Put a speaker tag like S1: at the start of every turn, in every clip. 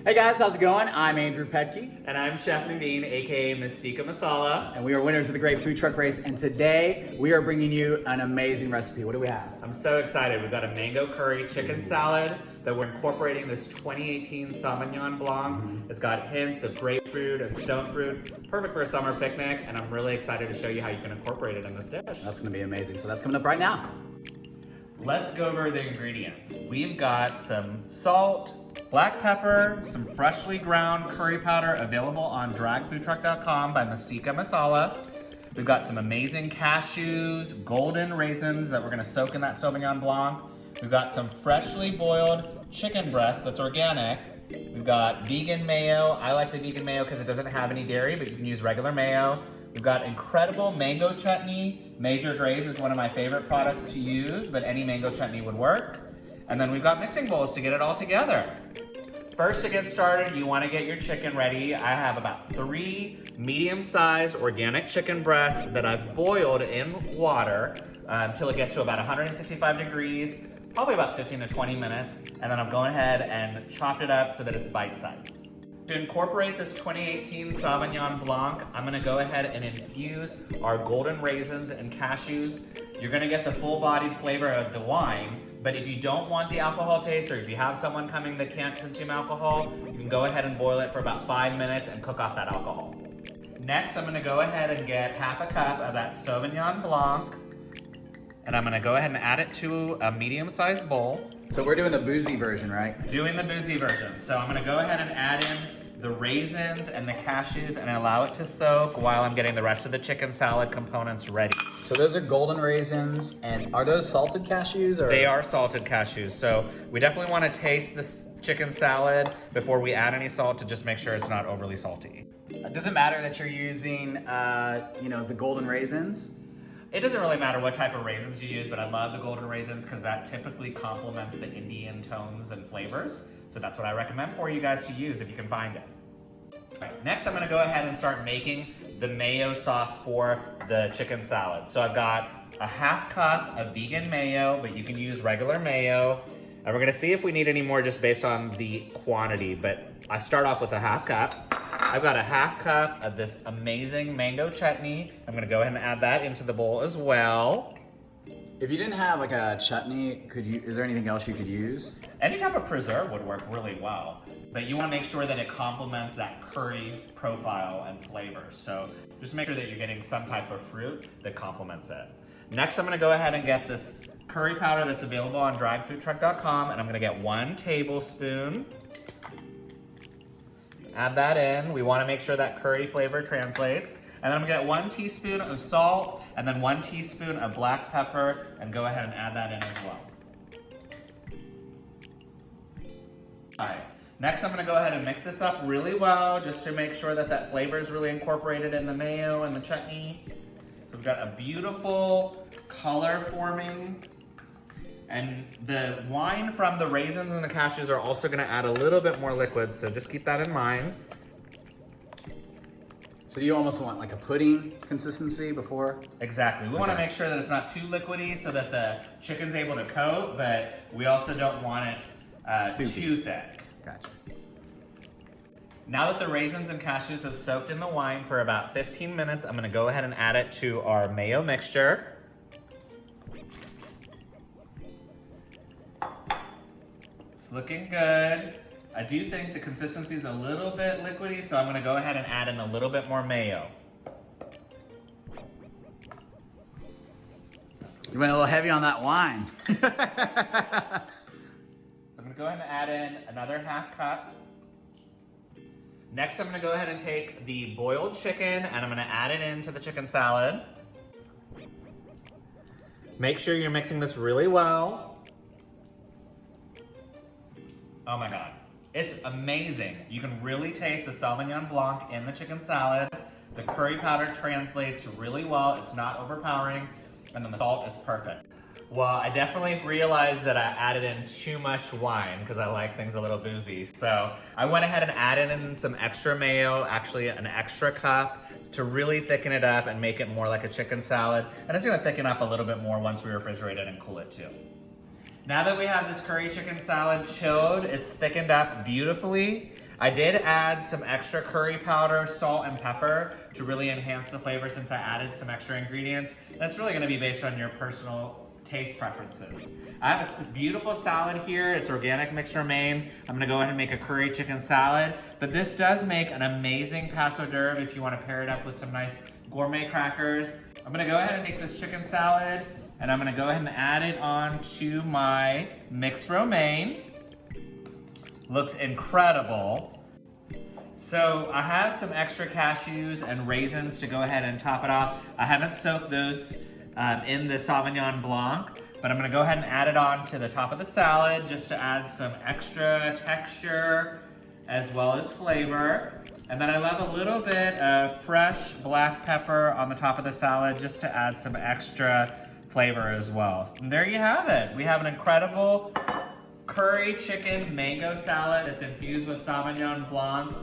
S1: Hey guys, how's it going? I'm Andrew Petke.
S2: And I'm Chef Navin, aka MYSTIKKA MASALA.
S1: And we are winners of the Great Food Truck Race. And today we are bringing you an amazing recipe. What do we have?
S2: I'm so excited. We've got a mango curry chicken salad that we're incorporating this 2018 Sauvignon Blanc. It's got hints of grapefruit and stone fruit. Perfect for a summer picnic. And I'm really excited to show you how you can incorporate it in this dish.
S1: That's gonna be amazing. So that's coming up right now.
S2: Let's go over the ingredients. We've got some salt, black pepper, some freshly ground curry powder available on dragfoodtruck.com by MYSTIKKA MASALA. We've got some amazing cashews, golden raisins that we're gonna soak in that Sauvignon Blanc. We've got some freshly boiled chicken breast that's organic. We've got vegan mayo. I like the vegan mayo because it doesn't have any dairy, but you can use regular mayo. We've got incredible mango chutney. Major Graze is one of my favorite products to use, but any mango chutney would work. And then we've got mixing bowls to get it all together. First, to get started, you want to get your chicken ready. I have about 3 medium-sized organic chicken breasts that I've boiled in water until it gets to about 165 degrees, probably about 15 to 20 minutes. And then I'm going ahead and chopped it up so that it's bite-sized. To incorporate this 2018 Sauvignon Blanc, I'm gonna go ahead and infuse our golden raisins and cashews. You're gonna get the full-bodied flavor of the wine, but if you don't want the alcohol taste, or if you have someone coming that can't consume alcohol, you can go ahead and boil it for about 5 minutes and cook off that alcohol. Next, I'm gonna go ahead and get half a cup of that Sauvignon Blanc, and I'm gonna go ahead and add it to a medium-sized bowl.
S1: So we're doing the boozy version, right?
S2: Doing the boozy version. So I'm gonna go ahead and add in the raisins and the cashews and allow it to soak while I'm getting the rest of the chicken salad components ready.
S1: So those are golden raisins, and are those salted cashews? Or?
S2: They are salted cashews. So we definitely wanna taste this chicken salad before we add any salt to just make sure it's not overly salty.
S1: Does it matter that you're using, the golden raisins?
S2: It doesn't really matter what type of raisins you use, but I love the golden raisins because that typically complements the Indian tones and flavors. So that's what I recommend for you guys to use if you can find it. All right, next I'm gonna go ahead and start making the mayo sauce for the chicken salad. So I've got a half cup of vegan mayo, but you can use regular mayo. And we're gonna see if we need any more just based on the quantity, but I start off with a half cup. I've got a half cup of this amazing mango chutney. I'm gonna go ahead and add that into the bowl as well.
S1: If you didn't have like a chutney, is there anything else you could use?
S2: Any type of preserve would work really well, but you wanna make sure that it complements that curry profile and flavor. So just make sure that you're getting some type of fruit that complements it. Next, I'm gonna go ahead and get this curry powder that's available on dragfoodtruck.com, and I'm gonna get 1 tablespoon. Add that in. We wanna make sure that curry flavor translates. And then I'm gonna get 1 teaspoon of salt and then 1 teaspoon of black pepper, and go ahead and add that in as well. All right, next I'm gonna go ahead and mix this up really well just to make sure that that flavor is really incorporated in the mayo and the chutney. So we've got a beautiful color forming. And the wine from the raisins and the cashews are also gonna add a little bit more liquid, so just keep that in mind.
S1: So you almost want like a pudding consistency before?
S2: Exactly. We wanna make sure that it's not too liquidy so that the chicken's able to coat, but we also don't want it too thick.
S1: Gotcha.
S2: Now that the raisins and cashews have soaked in the wine for about 15 minutes, I'm gonna go ahead and add it to our mayo mixture. It's looking good. I do think the consistency is a little bit liquidy, so I'm gonna go ahead and add in a little bit more mayo.
S1: You went a little heavy on that wine.
S2: So I'm gonna go ahead and add in another half cup. Next, I'm gonna go ahead and take the boiled chicken and I'm gonna add it into the chicken salad. Make sure you're mixing this really well. Oh my God, it's amazing. You can really taste the Sauvignon Blanc in the chicken salad. The curry powder translates really well. It's not overpowering, and the salt is perfect. Well, I definitely realized that I added in too much wine because I like things a little boozy. So I went ahead and added in some extra mayo, actually an extra cup, to really thicken it up and make it more like a chicken salad. And it's gonna thicken up a little bit more once we refrigerate it and cool it too. Now that we have this curry chicken salad chilled, it's thickened up beautifully. I did add some extra curry powder, salt, and pepper to really enhance the flavor since I added some extra ingredients. That's really gonna be based on your personal taste preferences. I have a beautiful salad here. It's organic mixed romaine. I'm gonna go ahead and make a curry chicken salad, but this does make an amazing paso d'oeuvre if you wanna pair it up with some nice gourmet crackers. I'm gonna go ahead and make this chicken salad, and I'm gonna go ahead and add it on to my mixed romaine. Looks incredible. So I have some extra cashews and raisins to go ahead and top it off. I haven't soaked those in the Sauvignon Blanc, but I'm gonna go ahead and add it on to the top of the salad just to add some extra texture as well as flavor. And then I love a little bit of fresh black pepper on the top of the salad just to add some extra flavor as well. And there you have it. We have an incredible curry chicken mango salad that's infused with Sauvignon Blanc.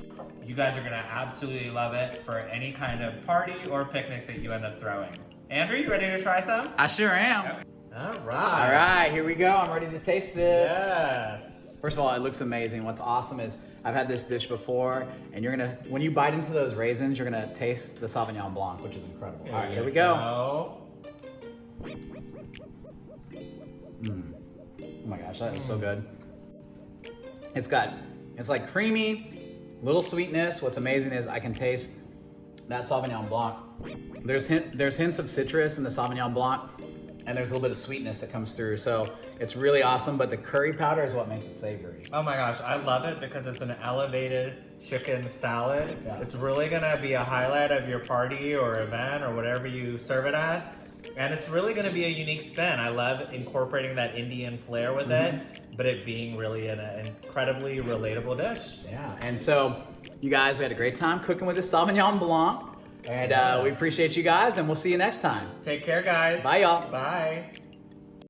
S2: You guys are gonna absolutely love it for any kind of party or picnic that you end up throwing. Andrew, you ready to try some?
S1: I sure am.
S2: Okay. All
S1: All
S2: right.
S1: right, here we go. I'm ready to taste this.
S2: Yes.
S1: First of all, it looks amazing. What's awesome is I've had this dish before, and when you bite into those raisins, you're gonna taste the Sauvignon Blanc, which is incredible. All right, here we go. Oh my gosh, that is so good. It's like creamy, little sweetness. What's amazing is I can taste that Sauvignon Blanc. There's hints of citrus in the Sauvignon Blanc, and there's a little bit of sweetness that comes through. So it's really awesome, but the curry powder is what makes it savory.
S2: Oh my gosh, I love it because it's an elevated chicken salad.
S1: Yeah.
S2: It's really gonna be a highlight of your party or event or whatever you serve it at. And it's really gonna be a unique spin. I love incorporating that Indian flair with it, but it being really an incredibly relatable dish.
S1: Yeah, and so you guys, we had a great time cooking with the Sauvignon Blanc. And we appreciate you guys, and we'll see you next time.
S2: Take care, guys.
S1: Bye, y'all.
S2: Bye.